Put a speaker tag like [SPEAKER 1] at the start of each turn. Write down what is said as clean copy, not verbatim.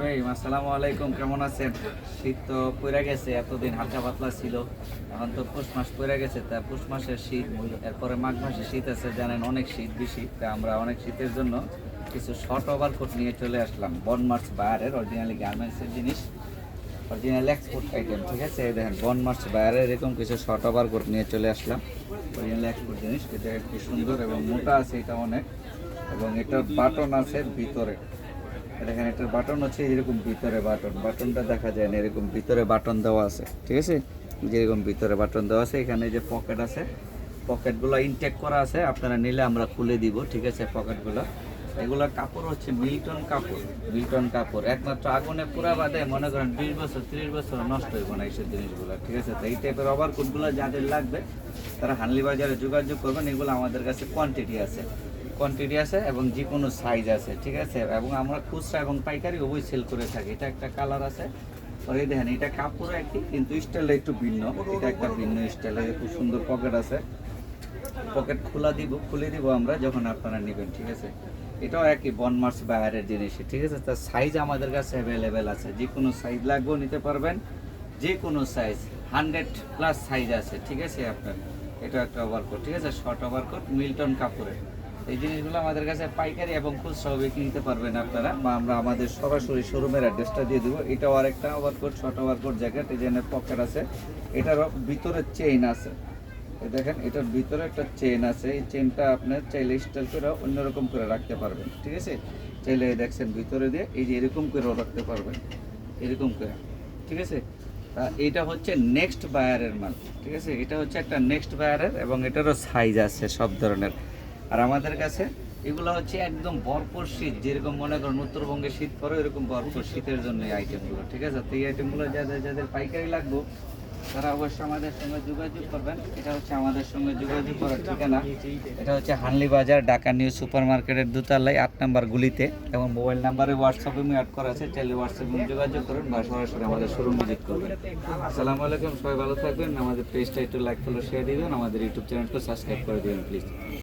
[SPEAKER 1] রহিম, আসসালামু আলাইকুম। কেমন আছেন? শীত তো পড়ে গেছে, এতদিন হালকা পাতলা ছিল, এখন তো পৌষ মাস পড়ে গেছে। তা পৌষ মাসের শীত, এরপরে মাঘ মাসে শীত আছে, জানেন অনেক শীত বেশি। তা আমরা অনেক শীতের জন্য কিছু শর্ট ওভারকোট নিয়ে চলে আসলাম। বনমার্চ বায়ারের অরিজিনালি গার্মেন্টসের জিনিস, অরিজিনাল এক্সপোর্ট আইটেম, ঠিক আছে। এই দেখেন বনমার্চ বায়ারের এরকম কিছু শর্ট ওভারকোট নিয়ে চলে আসলাম। অরিজিনাল এক্সপোর্ট জিনিস, এটা একটু সুন্দর এবং মোটা আছে এটা অনেক, এবং এটার বাটন আছে ভিতরে। দেখেন এটার বাটন হচ্ছে এরকম ভিতরে, বাটনটা দেখা যায় না, এরকম ভিতরে বাটন দেওয়া আছে, ঠিক আছে। যেরকম ভিতরে বাটন দেওয়া আছে, এখানে যে পকেট আছে, পকেটগুলো ইনটেক করা আছে, আপনারা নিলে আমরা খুলে দিব, ঠিক আছে। পকেটগুলো, এগুলো কাপড় হচ্ছে মিল্টন কাপড়, একমাত্র আগুনে পুরা বাদে মনে করেন 20 বছর 30 বছর নষ্ট হইব না এইসব জিনিসগুলো, ঠিক আছে। তো এই টাইপের ওভারকোটগুলো যাদের লাগবে তারা হানলি বাজারে যোগাযোগ করবেন। এগুলো আমাদের কাছে কোয়ান্টিটি আছে এবং যে কোনো সাইজ আছে, ঠিক আছে। এবং আমরা খুচরা এবং পাইকারি উভয় সেল করে থাকি। এটা একটা কালার আছে, পরে দেখেন এটা কাপড় একই কিন্তু স্টাইলটা একটু ভিন্ন। এটা একটা ভিন্ন স্টাইলের, খুব সুন্দর পকেট আছে। পকেট খুলে দিব আমরা যখন আপনারা নেবেন, ঠিক আছে। এটাও একই বনমার্চ বায়ারের জিনিস, ঠিক আছে। তার সাইজ আমাদের কাছে অ্যাভেলেবেল আছে, যে কোনো সাইজ লাগবেও নিতে পারবেন, যে কোনো সাইজ 100+ সাইজ আছে, ঠিক আছে। আপনার এটা একটা ওভারকোট, ঠিক আছে, শর্ট ওভারকোট মিল্টন কাপড়ের। এই জিনিসগুলো আমাদের কাছে পাইকারি এবং খুচরা বিক্রি নিতে পারবেন আপনারা, বা আমরা আমাদের সরাসরি শোরুমের অ্যাড্রেসটা দিয়ে দেবো। এটাও আরেকটা ওভারকোট, শর্ট ওভারকোট জ্যাকেট। এই জন্য পকেট আছে, এটারও ভিতরে চেইন আছে। এই দেখেন এটার ভিতরে একটা চেইন আছে, এই চেইনটা আপনার চাইলে স্টাইল করে অন্যরকম করে রাখতে পারবেন, ঠিক আছে। চাইলে দেখছেন ভিতরে দিয়ে এই যে এরকম করেও রাখতে পারবেন, এরকম করে, ঠিক আছে। এইটা হচ্ছে নেক্সট বায়ারের মাল, ঠিক আছে। এটা হচ্ছে একটা নেক্সট বায়ারের এবং এটারও সাইজ আছে সব ধরনের। আর আমাদের কাছে এগুলো হচ্ছে একদম ভরপুর শীত, যেরকম মনে করেন উত্তরবঙ্গে শীত পড়ে এরকম ভরপুর শীতের জন্য এই আইটেমগুলো, ঠিক আছে। তো এই আইটেমগুলো যাদের যাদের পাইকারি লাগবে তারা অবশ্যই আমাদের সঙ্গে যোগাযোগ করবেন। এটা হচ্ছে আমাদের সঙ্গে যোগাযোগ করার ঠিকানা, এটা হচ্ছে হানলি বাজার, ঢাকা নিউ সুপার মার্কেটের দোতলায় 8 নম্বর গুলিতে। এবং মোবাইল নাম্বারে হোয়াটসঅ্যাপে অ্যাড করা আছে, চাইলে হোয়াটসঅ্যাপে যোগাযোগ করুন বা সরাসরি আমাদের শোরুম ভিজিট করবেন। আসসালামু আলাইকুম, সবাই ভালো থাকবেন। আমাদের পেজটা একটু লাইক ফলো শেয়ার দিবেন, আমাদের ইউটিউব চ্যানেলটা সাবস্ক্রাইব করে দিবেন প্লিজ।